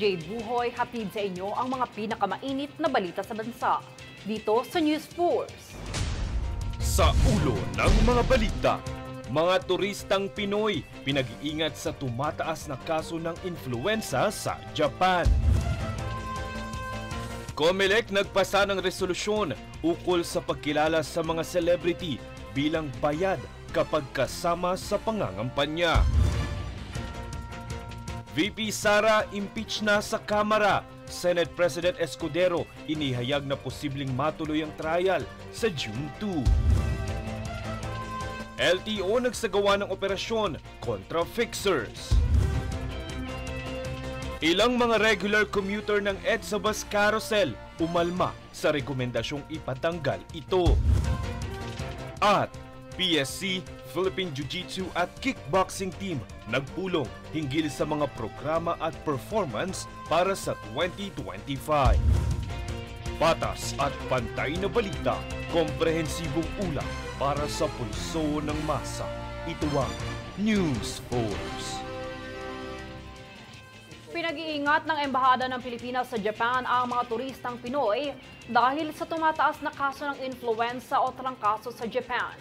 Jade Buhoy, hatid sa inyo ang mga pinakamainit na balita sa bansa. Dito sa News Force. Sa ulo ng mga balita, mga turistang Pinoy pinag-iingat sa tumataas na kaso ng influenza sa Japan. COMELEC nagpasa ng resolusyon ukol sa pagkilala sa mga celebrity bilang bayad kapag kasama sa pangangampanya. VP Sara impeach na sa Kamara. Senate President Escudero inihayag na posibleng matuloy ang trial sa June 2. LTO nagsagawa ng operasyon kontra fixers. Ilang mga regular commuter ng EDSA Bus Carousel umalma sa rekomendasyong ipatanggal ito. At PSC, Philippine Jiu-Jitsu at Kickboxing Team nagpulong hinggil sa mga programa at performance para sa 2025. Patas at pantay na balita, komprehensibong ulat para sa pulso ng masa. Ito ang News Force. Pinag-iingat ng Embahada ng Pilipinas sa Japan ang mga turistang Pinoy dahil sa tumataas na kaso ng influenza o trangkaso sa Japan.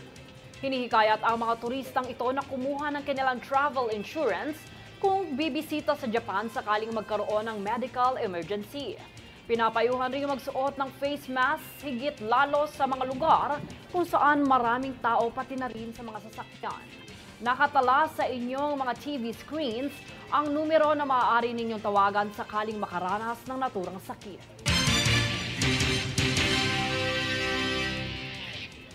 Hinihikayat ang mga turistang ito na kumuha ng kanilang travel insurance kung bibisita sa Japan sakaling magkaroon ng medical emergency. Pinapayuhan rin magsuot ng face mask higit lalo sa mga lugar kung saan maraming tao pati na rin sa mga sasakyan. Nakatala sa inyong mga TV screens ang numero na maaari ninyong tawagan sakaling makaranas ng naturang sakit.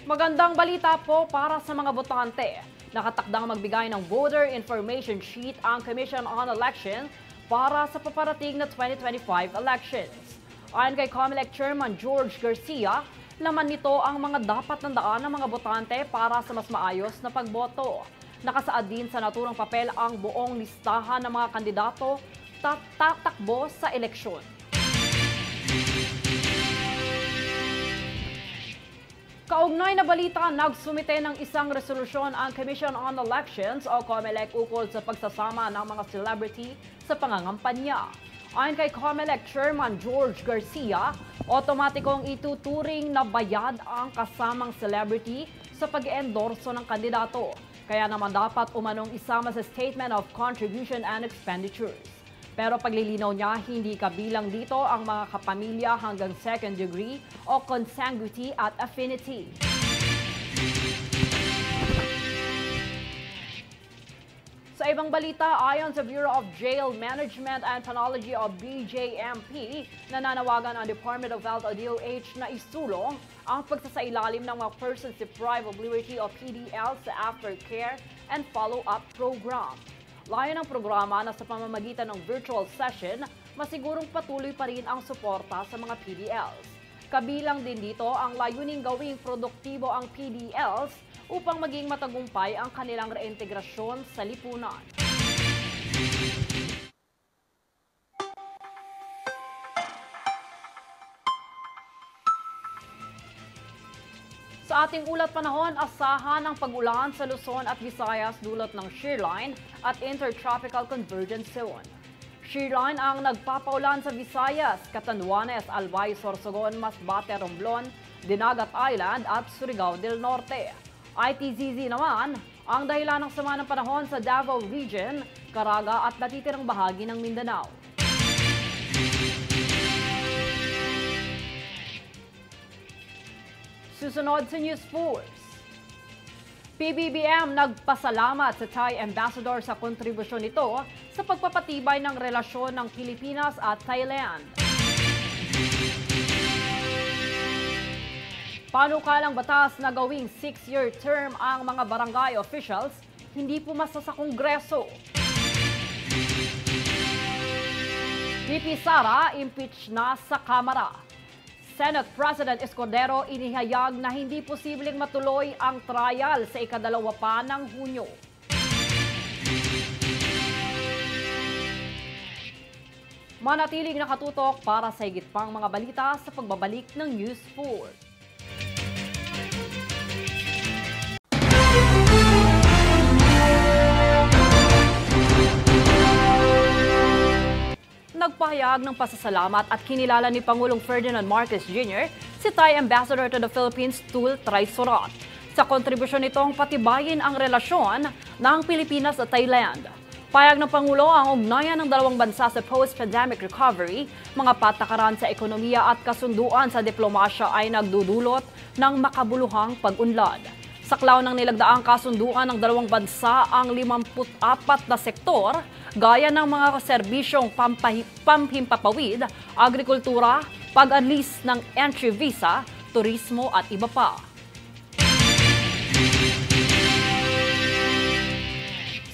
Magandang balita po para sa mga botante. Nakatakdang magbigay ng voter information sheet ang Commission on Election para sa paparating na 2025 elections. Ayon kay COMELEC Chairman George Garcia, laman nito ang mga dapat tandaan ng mga botante para sa mas maayos na pagboto. Nakasaad din sa naturang papel ang buong listahan ng mga kandidato tatakbo sa eleksyon. Kaugnay na balita, nagsumite ng isang resolusyon ang Commission on Elections o COMELEC ukol sa pagsasama ng mga celebrity sa pangangampanya. Ayon kay COMELEC Chairman George Garcia, otomatikong ituturing na bayad ang kasamang celebrity sa pag-endorso ng kandidato. Kaya naman dapat umanong isama sa Statement of Contribution and Expenditures. Pero paglilinaw niya, hindi kabilang dito ang mga kapamilya hanggang second degree o consanguinity at affinity. Sa ibang balita, ayon sa Bureau of Jail Management and Penology o BJMP, nananawagan ang Department of Health o DOH na isulong ang pagsasailalim ng mga persons deprived of liberty o PDL sa aftercare and follow-up program. Layo ng programa na sa pamamagitan ng virtual session, masigurong patuloy pa rin ang suporta sa mga PDLs. Kabilang din dito ang layuning gawing produktibo ang PDLs upang maging matagumpay ang kanilang reintegrasyon sa lipunan. Sa ating ulat panahon, asahan ang pag-ulan sa Luzon at Visayas dulot ng shearline at intertropical convergence zone. Shearline ang nagpapaulan sa Visayas, Catanduanes, Albay, Sorsogon, Masbate, Romblon, Dinagat Island at Surigao del Norte. ITZZ naman ang dahilan ng sama ng panahon sa Davao Region, Caraga at natitirang bahagi ng Mindanao. Susunod sa News Force. PBBM nagpasalamat sa Thai Ambassador sa kontribusyon nito sa pagpapatibay ng relasyon ng Pilipinas at Thailand. Panukalang batas na gawing 6-year term ang mga barangay officials, hindi pumasa sa Kongreso. VP Sara impeach na sa Kamara. Senate President Escudero inihayag na hindi posibleng matuloy ang trial sa ika-2 pa ng Hunyo. Manatiling nakatutok para sa higit pang mga balita sa pagbabalik ng News 4. nagpahayag ng pasasalamat at kinilala ni Pangulong Ferdinand Marcos Jr. si Thai Ambassador to the Philippines Tul Traisorat. Sa kontribusyon nitong patibayin ang relasyon ng Pilipinas at Thailand. Payag ng Pangulo ang ugnayan ng dalawang bansa sa post-pandemic recovery, mga patakaran sa ekonomiya at kasunduan sa diplomasya ay nagdudulot ng makabuluhang pag-unlad. Saklaw ng nilagdaang kasunduan ng dalawang bansa ang 54 na sektor, gaya ng mga serbisyong pamhimpapawid, agrikultura, pag-alis ng entry visa, turismo at iba pa.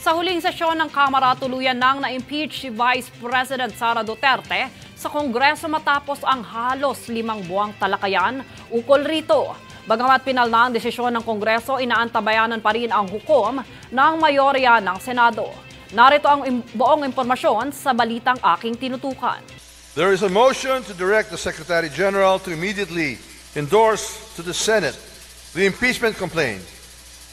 Sa huling sesyon ng Kamara, tuluyan nang na-impeach si Vice President Sara Duterte sa Kongreso matapos ang halos 5 buwang talakayan ukol rito. Bagamat pinal na ang desisyon ng Kongreso, inaantabayanan pa rin ang hukom ng mayorya ng Senado. Narito ang buong impormasyon sa balitang aking tinutukan. There is a motion to direct the Secretary General to immediately endorse to the Senate the impeachment complaint,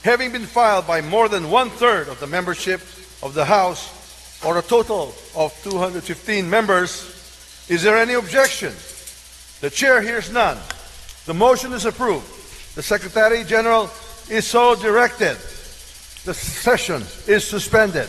having been filed by more than 1/3 of the membership of the House, or a total of 215 members. Is there any objection? The Chair hears none. The motion is approved. The Secretary General is so directed. The session is suspended.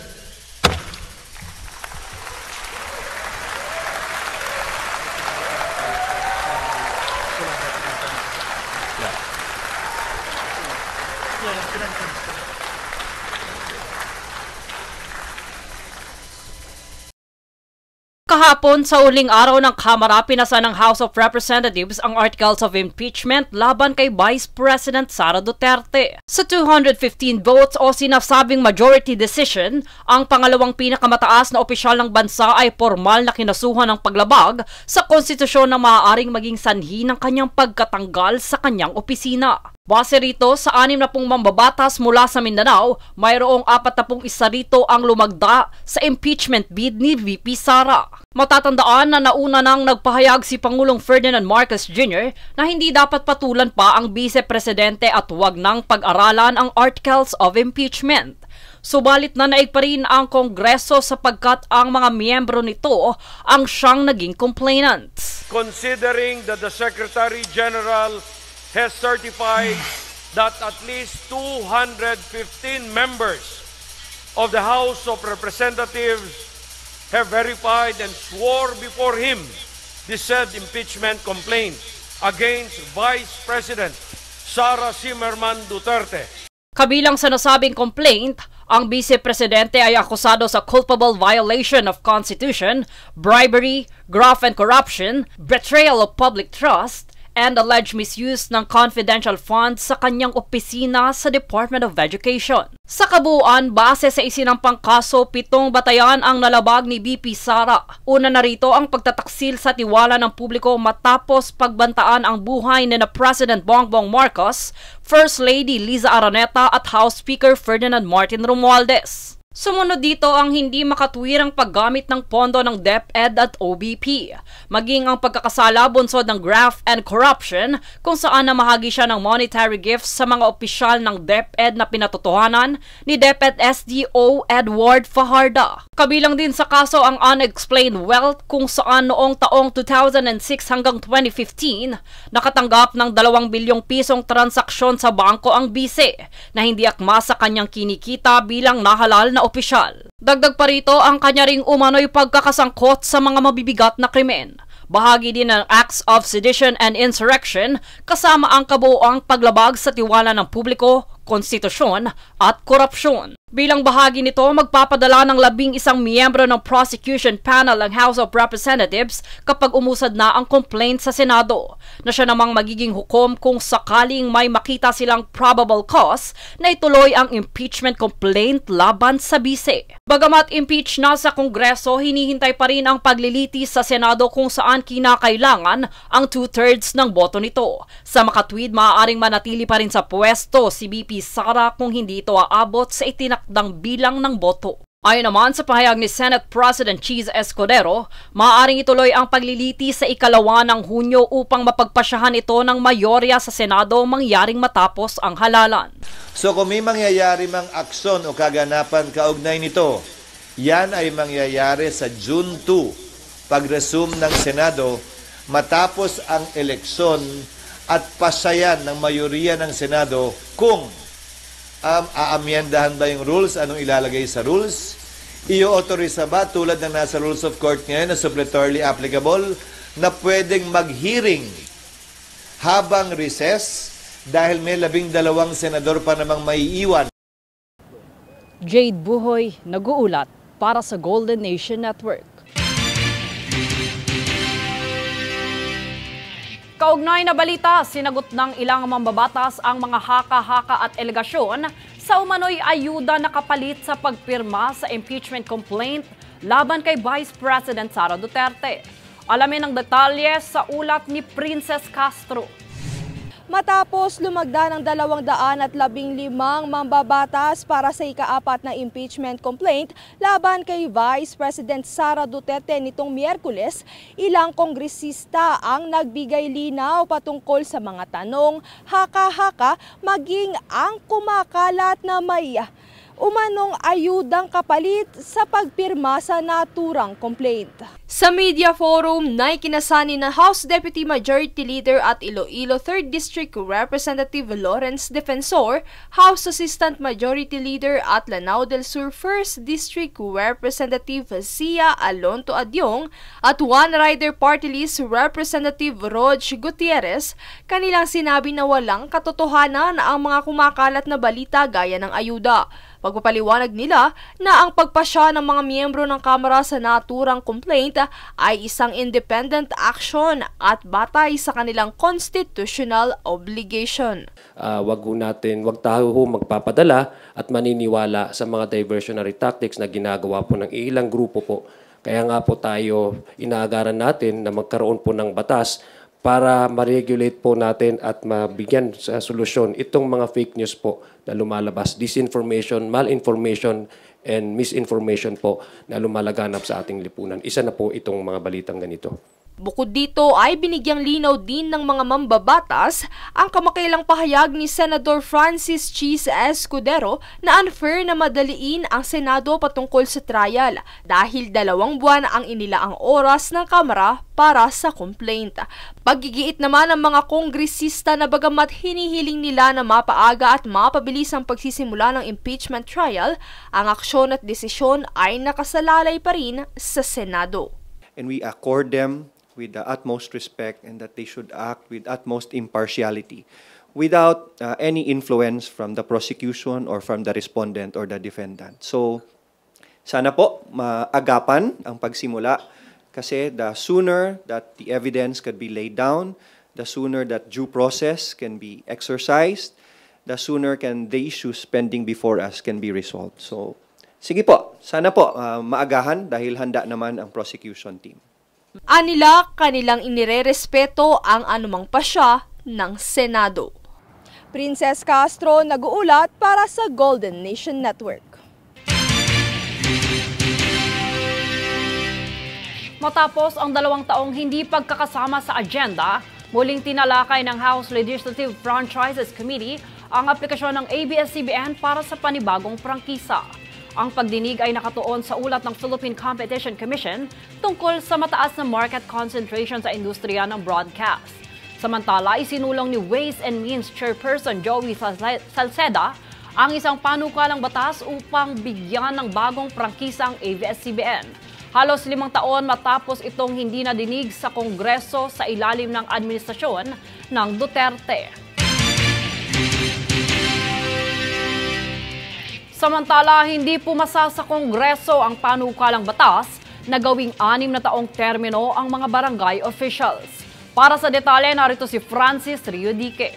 Kahapon sa uling araw ng Kamara, pinasa ng House of Representatives ang articles of impeachment laban kay Vice President Sara Duterte. Sa 215 votes o sinasabing majority decision, ang pangalawang pinakamataas na opisyal ng bansa ay formal na kinasuhan ng paglabag sa konstitusyon na maaaring maging sanhi ng kanyang pagkatanggal sa kanyang opisina. Base rito sa 60 mambabatas mula sa Mindanao, mayroong 41 rito ang lumagda sa impeachment bid ni VP Sara. Matatandaan na nauna nang nagpahayag si Pangulong Ferdinand Marcos Jr. na hindi dapat patulan pa ang vice-presidente at huwag nang pag-aralan ang articles of impeachment. Subalit na naig pa rin ang Kongreso sapagkat ang mga miyembro nito ang siyang naging complainants. Considering that the Secretary General has certified that at least 215 members of the House of Representatives have verified and swore before him the said impeachment complaint against Vice President Sara Zimmerman Duterte. Kabilang sa nasabing complaint, ang vice-presidente ay akusado sa culpable violation of Constitution, bribery, graft and corruption, betrayal of public trust, and alleged misuse ng confidential funds sa kanyang opisina sa Department of Education. Sa kabuuan, base sa isinampang kaso, 7 batayan ang nalabag ni VP Sara. Una na rito ang pagtataksil sa tiwala ng publiko matapos pagbantaan ang buhay ni na President Bongbong Marcos, First Lady Liza Araneta at House Speaker Ferdinand Martin Romualdez. Sumunod dito ang hindi makatuwirang paggamit ng pondo ng DepEd at OBP, maging ang pagkakasala bunsod ng graft and corruption kung saan namahagi siya ng monetary gifts sa mga opisyal ng DepEd na pinatotohanan ni DepEd SDO Edward Fajarda. Kabilang din sa kaso ang unexplained wealth kung saan noong taong 2006 hanggang 2015 nakatanggap ng 2 bilyong pisong transaksyon sa bangko ang bise na hindi akma sa kanyang kinikita bilang nahalal na opisyal. Dagdag pa rito ang kanya ring umano'y pagkakasangkot sa mga mabibigat na krimen. Bahagi din ng acts of sedition and insurrection kasama ang kabuoang paglabag sa tiwala ng publiko, konstitusyon at korupsyon. Bilang bahagi nito, magpapadala ng 11 miyembro ng prosecution panel ng House of Representatives kapag umusad na ang complaint sa Senado, na siya namang magiging hukom kung sakaling may makita silang probable cause na ituloy ang impeachment complaint laban sa bise. Bagamat impeach na sa Kongreso, hinihintay pa rin ang paglilitis sa Senado kung saan kinakailangan ang 2/3 ng boto nito. Sa makatwid, maaaring manatili pa rin sa pwesto si VP Sara kung hindi ito aabot sa itinakdang bilang ng boto. Ayon naman sa pahayag ni Senate President Cheese Escudero, maaaring ituloy ang paglilitis sa 2 ng Hunyo upang mapagpasyahan ito ng mayorya sa Senado mangyaring matapos ang halalan. So kung may mangyayari mang aksyon o kaganapan kaugnay nito, yan ay mangyayari sa June 2 pag-resume ng Senado matapos ang eleksyon at pasayan ng mayoriya ng Senado kung aamyendahan ba yung rules, anong ilalagay sa rules, i-authorize ba tulad ng nasa Rules of Court ngayon na suppletorily applicable na pwedeng mag-hearing habang recess dahil may 12 senador pa namang maiiwan. Jade Buhoy, nag-uulat para sa Golden Nation Network. Kaugnay na balita, sinagot ng ilang mambabatas ang mga haka-haka at elegasyon sa umano'y ayuda na kapalit sa pagpirma sa impeachment complaint laban kay Vice President Sara Duterte. Alamin ang detalye sa ulat ni Princess Castro. Matapos lumagda ng 215 mambabatas para sa ika-4 na impeachment complaint laban kay Vice President Sara Duterte nitong Miyerkules, ilang kongresista ang nagbigay linaw patungkol sa mga tanong, haka-haka, maging ang kumakalat na may umanong ayudang kapalit sa pagpirma sa naturang complaint. Sa media forum na ikinasani ng House Deputy Majority Leader at Iloilo 3rd District Representative Lawrence Defensor, House Assistant Majority Leader at Lanao del Sur 1st District Representative Sia Alonto Adyong at One Rider Party List Representative Rog Gutierrez, kanilang sinabi na walang katotohanan ang mga kumakalat na balita gaya ng ayuda. Pagpapaliwanag nila na ang pagpasya ng mga miyembro ng Kamara sa naturang complaint ay isang independent action at batay sa kanilang constitutional obligation. Wag tayo magpapadala at maniniwala sa mga diversionary tactics na ginagawa po ng ilang grupo po. Kaya nga po tayo inaagaran natin na magkaroon po ng batas para ma-regulate po natin at mabigyan sa solusyon itong mga fake news po na lumalabas, disinformation, malinformation, and misinformation po na lumalaganap sa ating lipunan. Isa na po itong mga balitang ganito. Bukod dito ay binigyang linaw din ng mga mambabatas ang kamakailang pahayag ni Senador Francis Cheese Escudero na unfair na madaliin ang Senado patungkol sa trial dahil 2 buwan ang inilaang oras ng Kamara para sa complaint. Paggigiit naman ng mga kongresista na bagamat hinihiling nila na mapaaga at mapabilis ang pagsisimula ng impeachment trial, ang aksyon at desisyon ay nakasalalay pa rin sa Senado. And we accord them with the utmost respect and that they should act with utmost impartiality without any influence from the prosecution or from the respondent or the defendant. So, sana po maagapan ang pagsimula kasi the sooner that the evidence can be laid down, the sooner that due process can be exercised, the sooner can the issues pending before us can be resolved. So, sige po, sana po maagahan dahil handa naman ang prosecution team. Anila, kanilang inirerespeto ang anumang pasya ng Senado. Princess Castro, nag-uulat para sa Golden Nation Network. Matapos ang 2 taong hindi pagkakasama sa agenda, muling tinalakay ng House Legislative Franchises Committee ang aplikasyon ng ABS-CBN para sa panibagong prangkisa. Ang pagdinig ay nakatuon sa ulat ng Philippine Competition Commission tungkol sa mataas na market concentration sa industriya ng broadcast. Samantala, isinulong ni Ways and Means Chairperson Joey Salceda ang isang panukalang batas upang bigyan ng bagong prangkisa ang ABS-CBN. Halos 5 taon matapos itong hindi nadinig sa Kongreso sa ilalim ng administrasyon ng Duterte. Samantala, hindi pumasa sa Kongreso ang panukalang batas na gawing 6 na taong termino ang mga barangay officials. Para sa detalye, narito si Francis Riodique.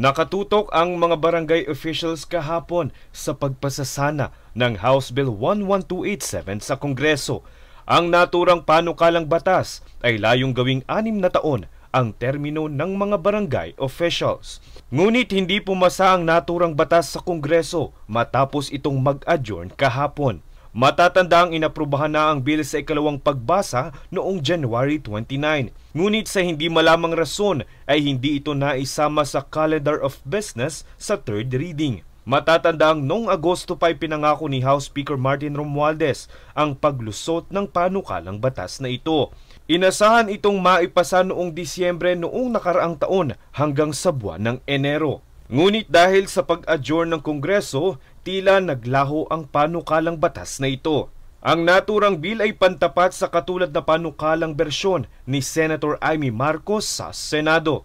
Nakatutok ang mga barangay officials kahapon sa pagpasasana ng House Bill 11287 sa Kongreso. Ang naturang panukalang batas ay layong gawing 6 na taon ang termino ng mga barangay officials. Ngunit hindi pumasa ang naturang batas sa Kongreso matapos itong mag-adjourn kahapon. Matatanda ang inaprubahan na ang bill sa ikalawang pagbasa noong January 29. Ngunit sa hindi malamang rason ay hindi ito naisama sa calendar of business sa third reading. Matatandang noong Agosto pa pinangako ni House Speaker Martin Romualdez ang paglusot ng panukalang batas na ito. Inasahan itong maipasa noong Disyembre noong nakaraang taon hanggang sa buwan ng Enero. Ngunit dahil sa pag-adjourn ng Kongreso, tila naglaho ang panukalang batas na ito. Ang naturang bill ay pantapat sa katulad na panukalang bersyon ni Senator Amy Marcos sa Senado.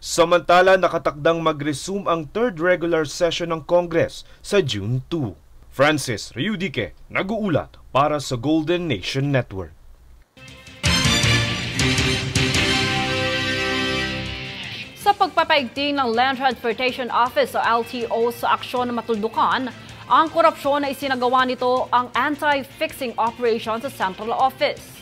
Samantala, nakatakdang mag-resume ang third regular session ng Congress sa June 2. Francis Riudique, nag-uulat para sa Golden Nation Network. Sa pagpapaigting ng Land Transportation Office o LTO sa aksyon na matuldukan, ang korupsyon na isinagawa nito ang anti-fixing operation sa Central Office.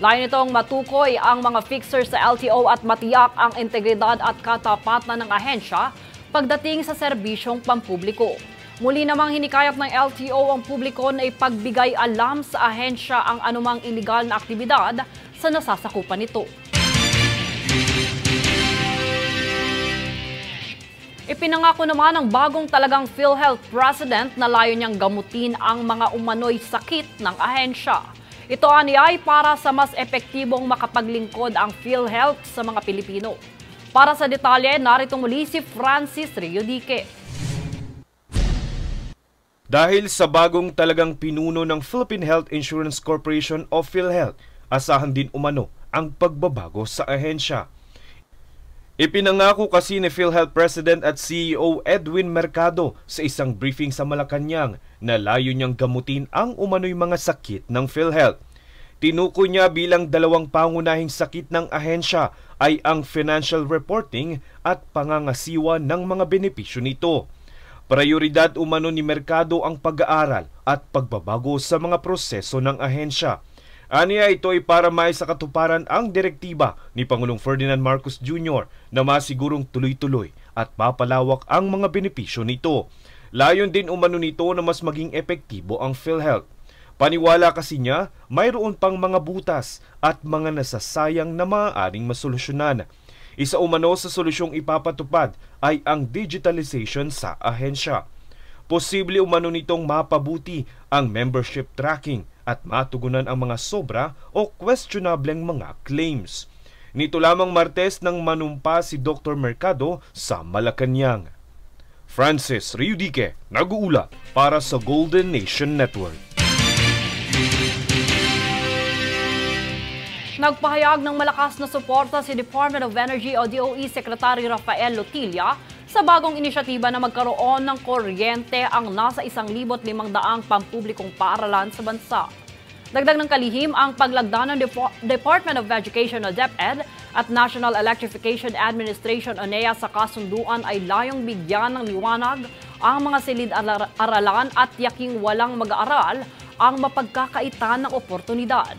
Layo nitong matukoy ang mga fixers sa LTO at matiyak ang integridad at katapatan ng ahensya pagdating sa serbisyong pampubliko. Muli namang hinikayat ng LTO ang publiko na ipagbigay alam sa ahensya ang anumang iligal na aktibidad sa nasasakupan nito. Ipinangako naman ng bagong talagang PhilHealth President na layo niyang gamutin ang mga umano'y sakit ng ahensya. Ito ay para sa mas epektibong makapaglingkod ang PhilHealth sa mga Pilipino. Para sa detalye, narito muli si Francis Riudique. Dahil sa bagong talagang pinuno ng Philippine Health Insurance Corporation o PhilHealth, asahan din umano ang pagbabago sa ahensya. Ipinangako kasi ni PhilHealth President at CEO Edwin Mercado sa isang briefing sa Malacanang na layo niyang gamutin ang umano'y mga sakit ng PhilHealth. Tinukoy niya bilang dalawang pangunahing sakit ng ahensya ay ang financial reporting at pangangasiwa ng mga benepisyo nito. Prioridad umano ni Mercado ang pag-aaral at pagbabago sa mga proseso ng ahensya. Aniya ito ay para maisakatuparan ang direktiba ni Pangulong Ferdinand Marcos Jr. na masigurong tuloy-tuloy at papalawak ang mga benepisyo nito. Layon din umano nito na mas maging epektibo ang PhilHealth. Paniwala kasi niya, mayroon pang mga butas at mga nasasayang na maaaring masolusyonan. Isa umano sa solusyong ipapatupad ay ang digitalization sa ahensya. Posible umano nitong mapabuti ang membership tracking at matugunan ang mga sobra o questionableng mga claims. Nito lamang Martes nang manumpa si Dr. Mercado sa Malacanang. Francis Riudique, nag-uulat para sa Golden Nation Network. Nagpahayag ng malakas na suporta si Department of Energy o DOE Secretary Rafael Lotilla sa bagong inisyatiba na magkaroon ng kuryente ang nasa 1,500 pampublikong paaralan sa bansa. Dagdag ng kalihim ang paglagda ng Department of Education o DepEd at National Electrification Administration o NEA sa kasunduan ay layong bigyan ng liwanag ang mga silid-aralan at yaking walang mag-aaral ang mapagkakaitan ng oportunidad.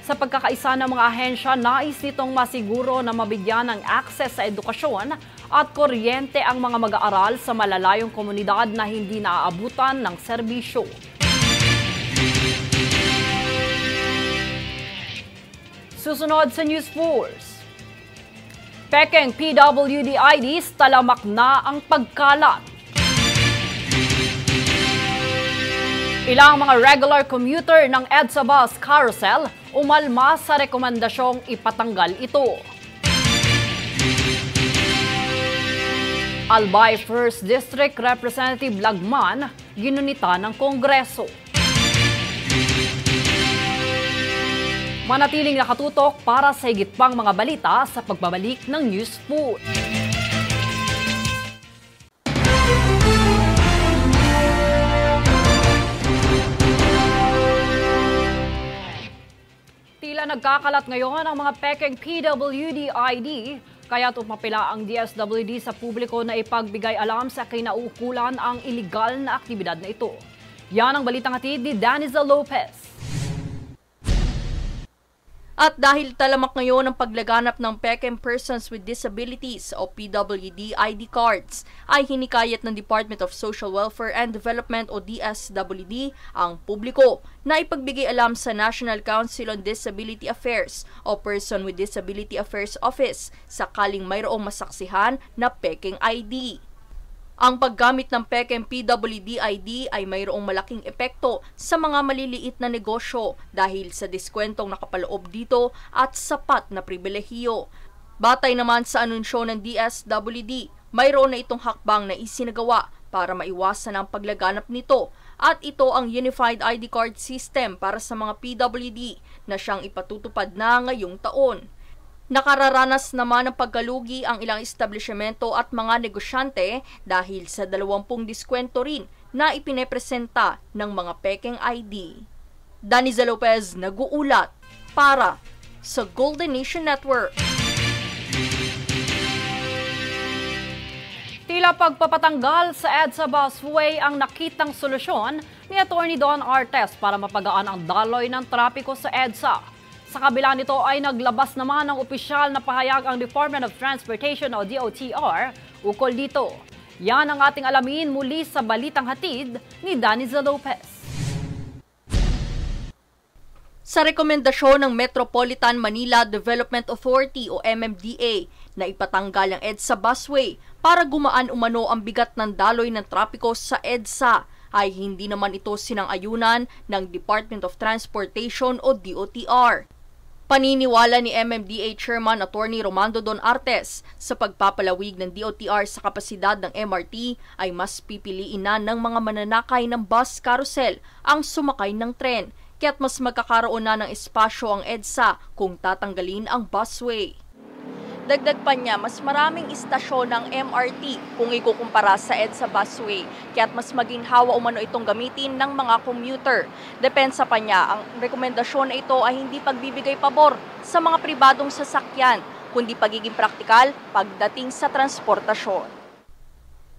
Sa pagkakaisa ng mga ahensya, nais nitong masiguro na mabigyan ng access sa edukasyon at kuryente ang mga mag-aaral sa malalayong komunidad na hindi naaabutan ng serbisyo. Susunod sa News Force. Pekeng PWD-IDs talamak na ang pagkalat. Ilang mga regular commuter ng EDSA Bus Carousel umalma sa rekomendasyong ipatanggal ito. Albay 1st District Representative Lagman ginunita ng Kongreso. Manatiling nakatutok para sa higit pang mga balita sa pagbabalik ng News Food. Tila nagkakalat ngayon ang mga pekeng PWD-ID, kaya't umapila ang DSWD sa publiko na ipagbigay alam sa kinaukulan ang iligal na aktibidad na ito. Yan ang balitang hatid ni Danizel Lopez. At dahil talamak ngayon ang paglaganap ng Pekeng Persons with Disabilities o PWD ID cards, ay hinikayat ng Department of Social Welfare and Development o DSWD ang publiko na ipagbigay alam sa National Council on Disability Affairs o Person with Disability Affairs Office sakaling mayroong masaksihan na Pekeng ID. Ang paggamit ng PEKEM PWD ID ay mayroong malaking epekto sa mga maliliit na negosyo dahil sa diskwentong nakapaloob dito at sapat na pribilehiyo. Batay naman sa anunsyo ng DSWD, mayroon na itong hakbang na isinagawa para maiwasan ang paglaganap nito at ito ang Unified ID Card System para sa mga PWD na siyang ipatutupad na ngayong taon. Nakararanas naman ng pagkalugi ang ilang establishmento at mga negosyante dahil sa 20 diskwento rin na ipinepresenta ng mga pekeng ID. Daniza Lopez nag-uulat para sa Golden Nation Network. Tila pagpapatanggal sa EDSA busway ang nakitang solusyon ni Atty. Don Artes para mapagaan ang daloy ng trapiko sa EDSA. Sa kabila nito ay naglabas naman ng opisyal na pahayag ang Department of Transportation o DOTR ukol dito. Yan ang ating alamin muli sa Balitang Hatid ni Daniza Lopez. Sa rekomendasyon ng Metropolitan Manila Development Authority o MMDA na ipatanggal ang EDSA busway para gumaan umano ang bigat ng daloy ng trapiko sa EDSA, ay hindi naman ito sinang-ayunan ng Department of Transportation o DOTR. Paniniwala ni MMDA Chairman Atty. Romando Don Artes sa pagpapalawig ng DOTR sa kapasidad ng MRT ay mas pipiliin na ng mga mananakay ng bus carousel ang sumakay ng tren, kaya't mas magkakaroon na ng espasyo ang EDSA kung tatanggalin ang busway. Dagdag pa niya, mas maraming istasyon ng MRT kung ikukumpara sa EDSA busway, kaya't mas maging hawa umano itong gamitin ng mga commuter. Depensa pa niya, ang rekomendasyon na ito ay hindi pagbibigay pabor sa mga pribadong sasakyan, kundi pagiging praktikal pagdating sa transportasyon.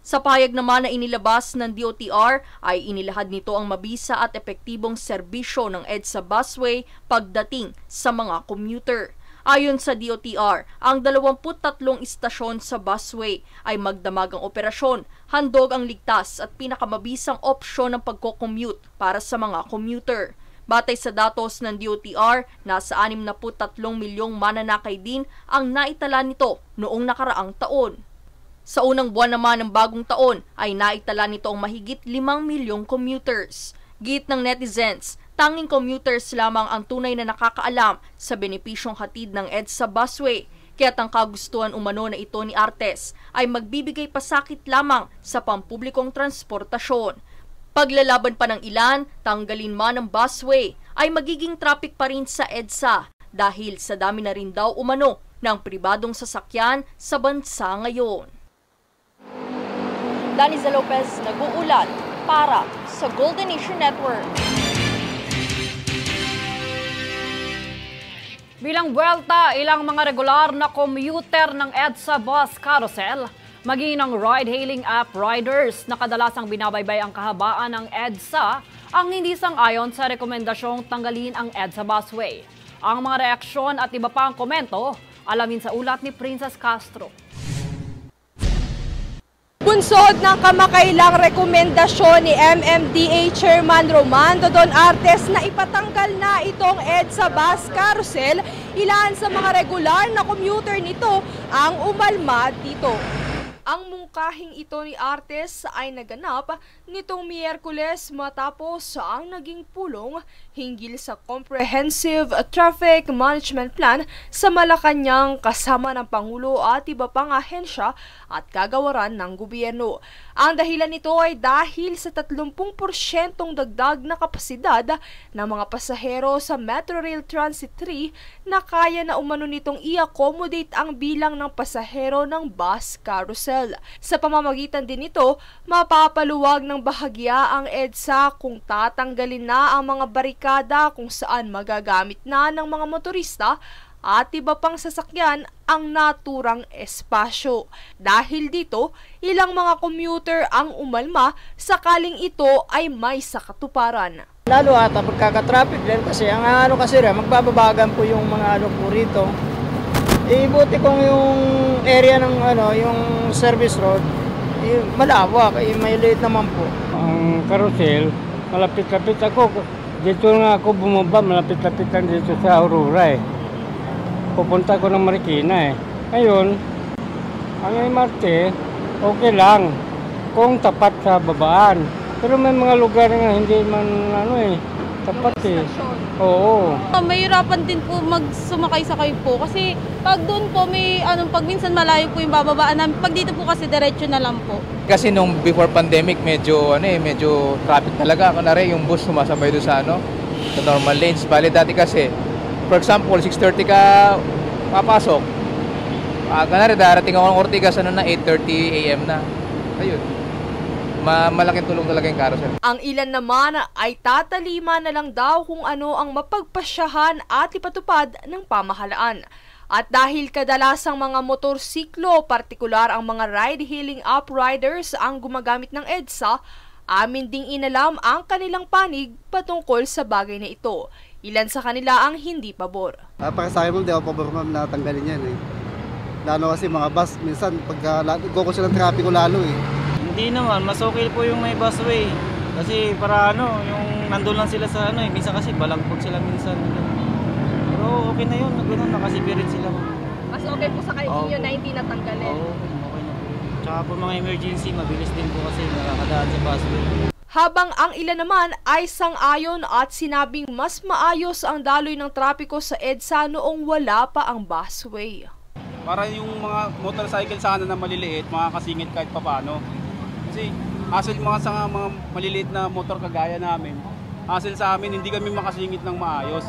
Sa pahayag naman na inilabas ng DOTR ay inilahad nito ang mabisa at epektibong serbisyo ng EDSA busway pagdating sa mga commuter. Ayon sa DOTR, ang 23 istasyon sa busway ay magdamagang operasyon, handog ang ligtas at pinakamabisang opsyon ng pagko-commute para sa mga commuter. Batay sa datos ng DOTR, nasa 63 milyong mananakay din ang naitala nito noong nakaraang taon. Sa unang buwan naman ng bagong taon ay naitala nito ang mahigit 5 milyong commuters. Git ng netizens, tanging commuters lamang ang tunay na nakakaalam sa benepisyong hatid ng EDSA busway, kaya't ang kagustuhan umano na ito ni Artes ay magbibigay pasakit lamang sa pampublikong transportasyon. Paglalaban pa ng ilan, tanggalin man ang busway, ay magiging traffic pa rin sa EDSA dahil sa dami na rin daw umano ng pribadong sasakyan sa bansa ngayon. Daniza Lopez nag-uulat para sa Golden Nation Network. Bilang buwelta, ilang mga regular na commuter ng EDSA bus carousel, maging ng ride-hailing app riders na kadalasang binabaybay ang kahabaan ng EDSA ang hindi sang-ayon sa rekomendasyong tanggalin ang EDSA busway. Ang mga reaksyon at iba pang komento, alamin sa ulat ni Princess Castro. Bunsod ng kamakailang rekomendasyon ni MMDA Chairman Romando Don Artes na ipatanggal na itong EDSA bus carousel, ilan sa mga regular na commuter nito ang umalma dito. Ang mungkahing ito ni Artes ay naganap nitong Miyerkules matapos ang naging pulong hinggil sa Comprehensive Traffic Management Plan sa Malacanang kasama ng Pangulo at iba pang ahensya at kagawaran ng gobyerno. Ang dahilan nito ay dahil sa 30% dagdag na kapasidad ng mga pasahero sa Metro Rail Transit 3 na kaya na umano nitong i-accommodate ang bilang ng pasahero ng bus carousel. Sa pamamagitan din nito, mapapaluwag ng bahagya ang EDSA kung tatanggalin na ang mga barikada kung saan magagamit na ng mga motorista at iba pang sasakyan ang naturang espasyo. Dahil dito, ilang mga commuter ang umalma sakaling ito ay may sakatuparan. Lalo ata pagkaka-traffic din kasi ang kasi magbababagan po yung mga po rito. Buti kung yung area ng yung service road, malawak, may liit naman po. Ang carousel, malapit-lapit ako. Dito nga ako bumaba, malapit-lapitan dito sa Aurora eh. Pupunta ko ng Marikina eh. Ngayon, ang MRT, okay lang. kung tapat sa babaan. Pero may mga lugar nga hindi man tapat eh. Oo. Mahirapan din po magsumakay-sakay po kasi pag doon po pag minsan malayo po yung bababaan namin, pag dito po kasi diretso na lang po. Kasi nung before pandemic medyo traffic talaga. Kunwari yung bus sumasabay doon sa sa normal lanes. Bali dati kasi for example 6:30 ka papasok. Kunwari darating ako ng Ortigas na 8:30 AM na. Ayun. Malaking tulong talaga yung carousel. Ang ilan naman ay tatalima na lang daw kung ano ang mapagpasyahan at ipatupad ng pamahalaan. At dahil kadalasang mga motorsiklo, partikular ang mga ride-hailing app riders ang gumagamit ng EDSA, amin ding inalam ang kanilang panig patungkol sa bagay na ito. Ilan sa kanila ang hindi pabor. Para sa akin, hindi ako pabor na tanggalin yan eh. Lalo kasi mga bus, minsan pagka go ng trapiko lalo eh. Hindi naman, mas okay po yung may busway. Kasi para yung nandun lang sila sa minsan kasi balagpag sila minsan. Pero okay na yun, nakasipirit sila. Mas okay po sa kayo na hindi natanggalin. Oo, okay na po. Tsaka po mga emergency, mabilis din po kasi nakakadaan sa busway. Habang ang ilan naman ay sang-ayon at sinabing mas maayos ang daloy ng trapiko sa EDSA noong wala pa ang busway. Para yung mga motorcycle sana na maliliit, makakasingit kahit papano. Kasi hassle sa mga maliliit na motor kagaya namin, hassle sa amin, hindi kami makasingit ng maayos.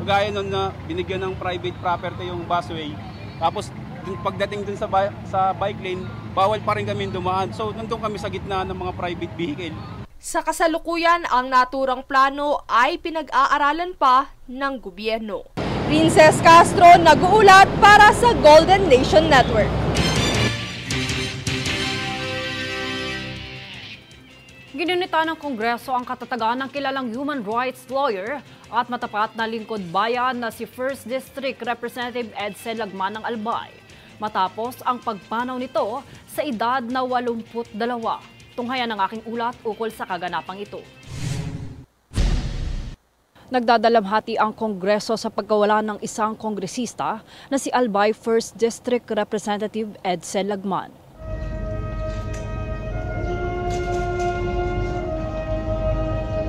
Kagaya nun na binigyan ng private property yung busway, tapos pagdating dun sa bike lane, bawal pa rin kami dumaan. So nandun kami sa gitna ng mga private vehicle. Sa kasalukuyan, ang naturang plano ay pinag-aaralan pa ng gobyerno. Princess Castro, nag-uulat para sa Golden Nation Network. Ginunita ng Kongreso ang katatagan ng kilalang human rights lawyer at matapat na lingkod bayan na si 1st District Representative Edsel Lagman ng Albay, matapos ang pagpanaw nito sa edad na 82. Tunghayan ang aking ulat ukol sa kaganapang ito. Nagdadalamhati ang Kongreso sa pagkawala ng isang kongresista na si Albay 1st District Representative Edsel Lagman.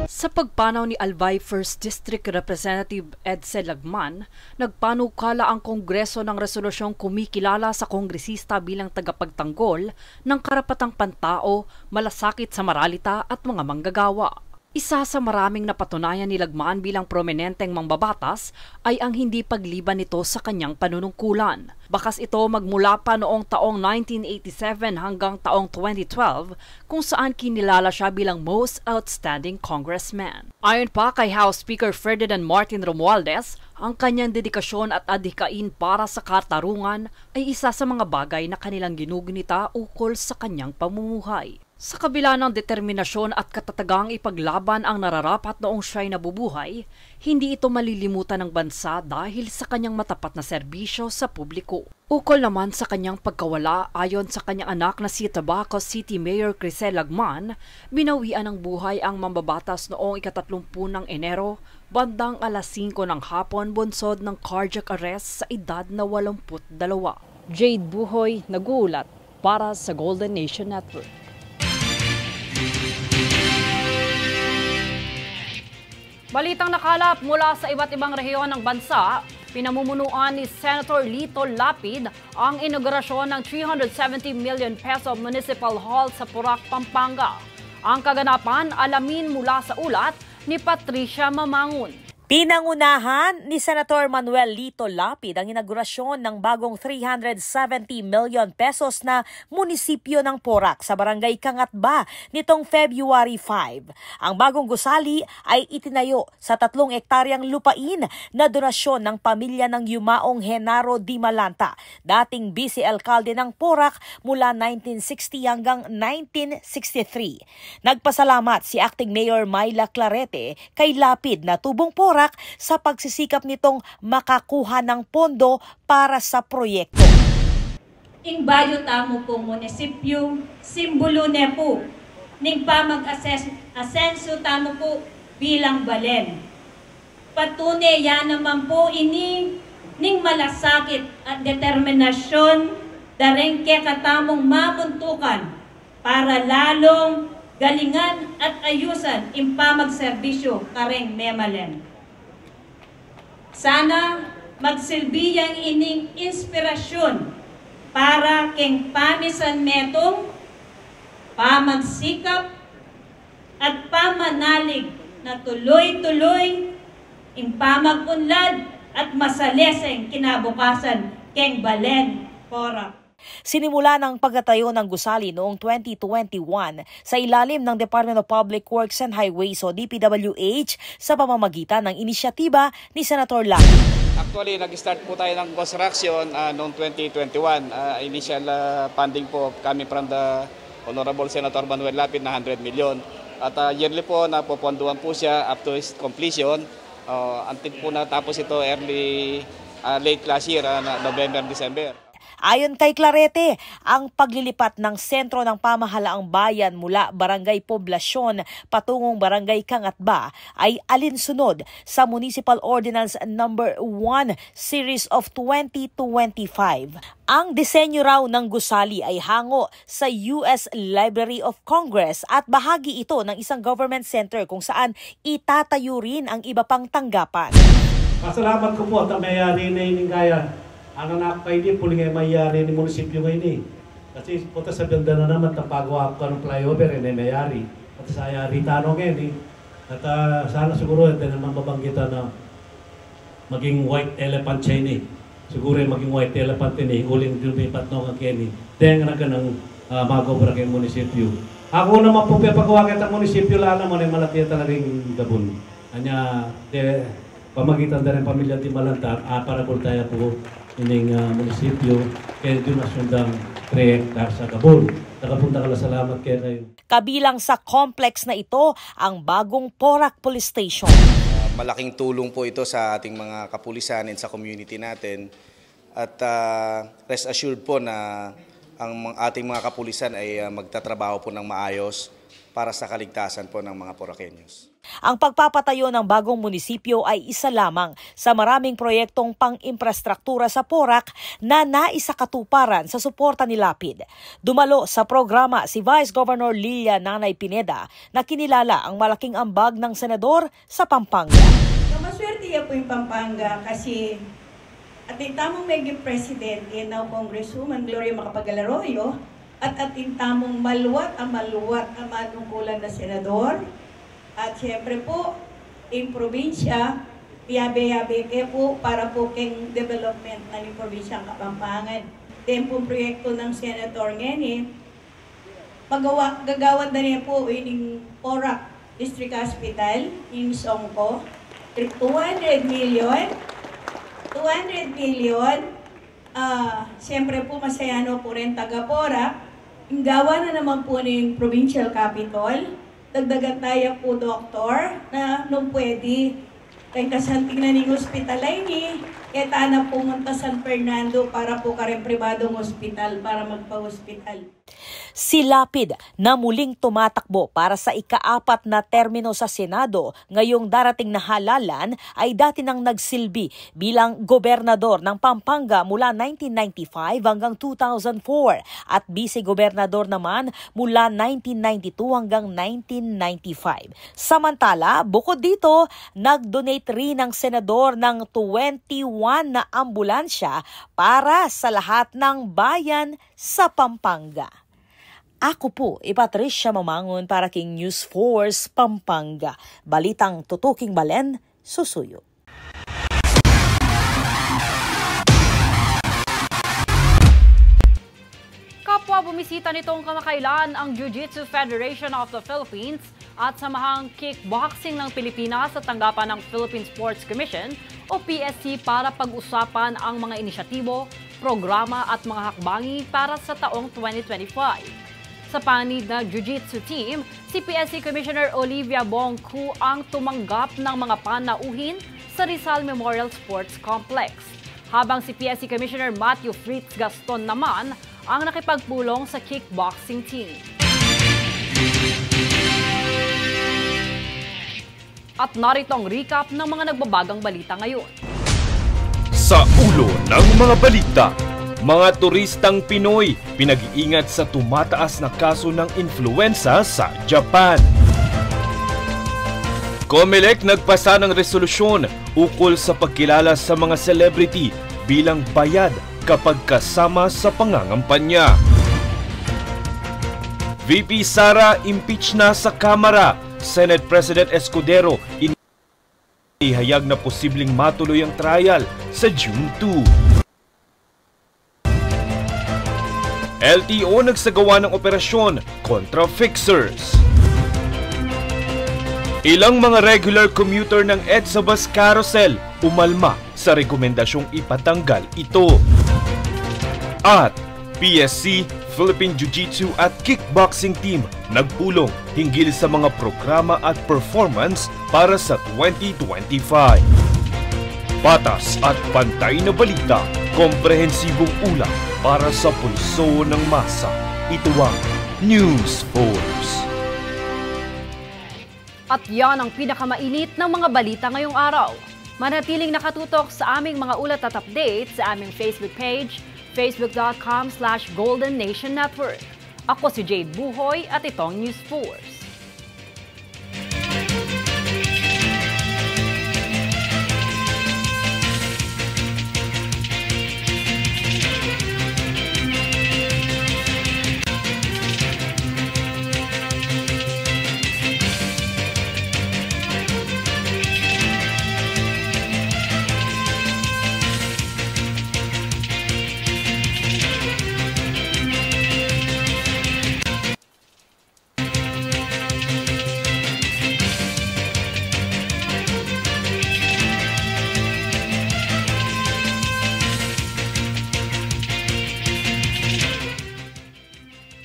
Sa pagpanaw ni Albay 1st District Representative Edsel Lagman, nagpanukala ang Kongreso ng resolusyong kumikilala sa kongresista bilang tagapagtanggol ng karapatang pantao, malasakit sa moralita at mga manggagawa. Isa sa maraming napatunayan ni Lagman bilang prominenteng mambabatas ay ang hindi pagliban nito sa kanyang panunungkulan. Bakas ito magmula pa noong taong 1987 hanggang taong 2012 kung saan kinilala siya bilang Most Outstanding Congressman. Ayon pa kay House Speaker Ferdinand Martin Romualdez, ang kanyang dedikasyon at adhikain para sa katarungan ay isa sa mga bagay na kanilang ginugunita ukol sa kanyang pamumuhay. Sa kabila ng determinasyon at katatagang ipaglaban ang nararapat noong siya'y nabubuhay, hindi ito malilimutan ng bansa dahil sa kanyang matapat na serbisyo sa publiko. Ukol naman sa kanyang pagkawala, ayon sa kanyang anak na si Tabaco City Mayor Crisel Lagman, binawian ng buhay ang mambabatas noong 30 ng Enero, bandang alas 5 ng hapon bunsod ng cardiac arrest sa edad na 82. Jade Buhoy, nag-uulat para sa Golden Nation Network. Balitang nakalap mula sa iba't ibang rehiyon ng bansa, pinamumunuan ni Senator Lito Lapid ang inaugurasyon ng 370 million peso Municipal Hall sa Porac, Pampanga. Ang kaganapan alamin mula sa ulat ni Patricia Mamangun. Pinangunahan ni Senator Manuel Lito Lapid ang inaugurasyon ng bagong 370 million pesos na munisipyo ng Porac sa barangay Kangatba nitong February 5. Ang bagong gusali ay itinayo sa 3 hektaryang lupain na donasyon ng pamilya ng yumaong Genaro Di Malanta, dating vice-alkalde ng Porac mula 1960 hanggang 1963. Nagpasalamat si Acting Mayor Myla Clarete kay Lapid na tubong Porac sa pagsisikap nitong makakuha ng pondo para sa proyekto. Ing bayo tamo po munisipyo, simbolo ne po, ning pamag-asenso tamo po bilang balen. Patunay yan naman po ini ning malasakit at determinasyon dareng ke katamong mamuntukan para lalong galingan at ayusan impamagserbisyo kareng memalen. Sana magsilbi yang ining inspirasyon para keng pamisan metong pamagsikap at pamanalig na tuloy-tuloy impamagunlad at masaleseng kinabukasan keng Balen Porac. Sinimula ng pagtatayo ng gusali noong 2021 sa ilalim ng Department of Public Works and Highways o DPWH sa pamamagitan ng inisyatiba ni Senator Lapid. Actually, nag-start po tayo ng construction noong 2021. Initial funding po coming from the Honorable Senator Manuel Lapid na 100 million. At yearly po napoponduhan po siya up to its completion until po natapos ito late last year, November, December. Ayon kay Clarete, ang paglilipat ng sentro ng pamahalaang bayan mula Barangay Poblasyon patungong Barangay Kangatba ay alinsunod sa Municipal Ordinance No. 1 Series of 2025. Ang disenyo raw ng gusali ay hango sa US Library of Congress at bahagi ito ng isang government center kung saan itatayo rin ang iba pang tanggapan. Pasalamat ko po at mayari na iningaya. Ang anak pa hindi, puling ay mayari ni munisipyo ngayon eh. Kasi punta sa ganda na naman, tapagawa ko ng flyover, ay mayari. At sa ayari tanong ngayon eh. At sana siguro, hindi naman babanggitan na maging white elephant chain eh. Siguro maging white elephant din eh. Uling dumipat nung ang keni. Dahil nga ng magobra kay munisipyo. Ako naman po paggawa kita munisipyo lang naman ay malaki talaga yung gabon. Anya, pamagitan na rin pamilya di Malantar, para po tayo po ining munisipyo kaya doon nasundang 3 hektar sa Gabon. Nakapunta ka lang, salamat kayo. Kabilang sa complex na ito ang bagong Porac Police Station. Malaking tulong po ito sa ating mga kapulisan at sa community natin. At rest assured po na ang ating mga kapulisan ay magtatrabaho po ng maayos para sa kaligtasan po ng mga Poraqueños. Ang pagpapatayo ng bagong munisipyo ay isa lamang sa maraming proyektong pang-infrastruktura sa Porac na naisakatuparan sa suporta ni Lapid. Dumalo sa programa si Vice Governor Lilia Nanay Pineda na kinilala ang malaking ambag ng senador sa Pampanga. Maswerte po yung Pampanga kasi at tamong meging president now Congresswoman Gloria Macapagal-Arroyo at tamong maluwat ang manungkulan na senador. At siyempre po, in probinsya, biyabe-yabe po para po keng development ng probinsyang Kapampangan. Then po proyekto ng Senator Ngeni, gagawan na niya po in Porac District Hospital in Songco. 200 million. Siyempre po masayano po rin taga Porac. Gawa na naman po ng provincial capital. Dagdagan tayo po, doktor, na nung pwede, kaya kasanting na ng hospital ay ni, kaya na pumunta San Fernando para po kareng pribadong hospital para magpa-hospital. Si Lapid na muling tumatakbo para sa ika-4 na termino sa Senado ngayong darating na halalan ay dati nang nagsilbi bilang gobernador ng Pampanga mula 1995 hanggang 2004 at vice-gobernador naman mula 1992 hanggang 1995. Samantala, bukod dito, nag-donate rin ang senador ng 21 na ambulansya para sa lahat ng bayan sa Pampanga. Ako po, Patricia Mamangon para King News Force Pampanga. Balitang tutuking Balen, susuyo. Kapwa bumisita nitong kamakailan ang Jiu-Jitsu Federation of the Philippines at samahang kickboxing ng Pilipinas sa tanggapan ng Philippine Sports Commission o PSC para pag-usapan ang mga inisyatibo, programa at mga hakbangi para sa taong 2025. Sa panid na Jiu-Jitsu team, si PSC Commissioner Olivia Bongku ang tumanggap ng mga panauhin sa Rizal Memorial Sports Complex. Habang si PSC Commissioner Matthew Fritz Gaston naman ang nakipagpulong sa kickboxing team. At narito ang recap ng mga nagbabagang balita ngayon. Sa ulo ng mga balita, Mga turistang Pinoy pinag-iingat sa tumataas na kaso ng influenza sa Japan. COMELEC nagpasa ng resolusyon ukol sa pagkilala sa mga celebrity bilang bayad kapag kasama sa pangangampanya. VP Sara impeach na sa Kamara. Senate President Escudero inihayag na posibleng matuloy ang trial sa June 2. LTO nagsagawa ng operasyon kontra fixers. Ilang mga regular commuter ng EDSA Bus Carousel umalma sa rekomendasyong ipatanggal ito. At PSC, Philippine Jiu-Jitsu at Kickboxing Team nagpulong hinggil sa mga programa at performance para sa 2025. Patas at pantay na balita, komprehensibong ulat para sa pulso ng masa. Ito ang News Force. At yan ang pinakamainit ng mga balita ngayong araw. Manatiling nakatutok sa aming mga ulat at updates sa aming Facebook page, facebook.com/Golden Nation Network. Ako si Jade Buhoy at itong News Force.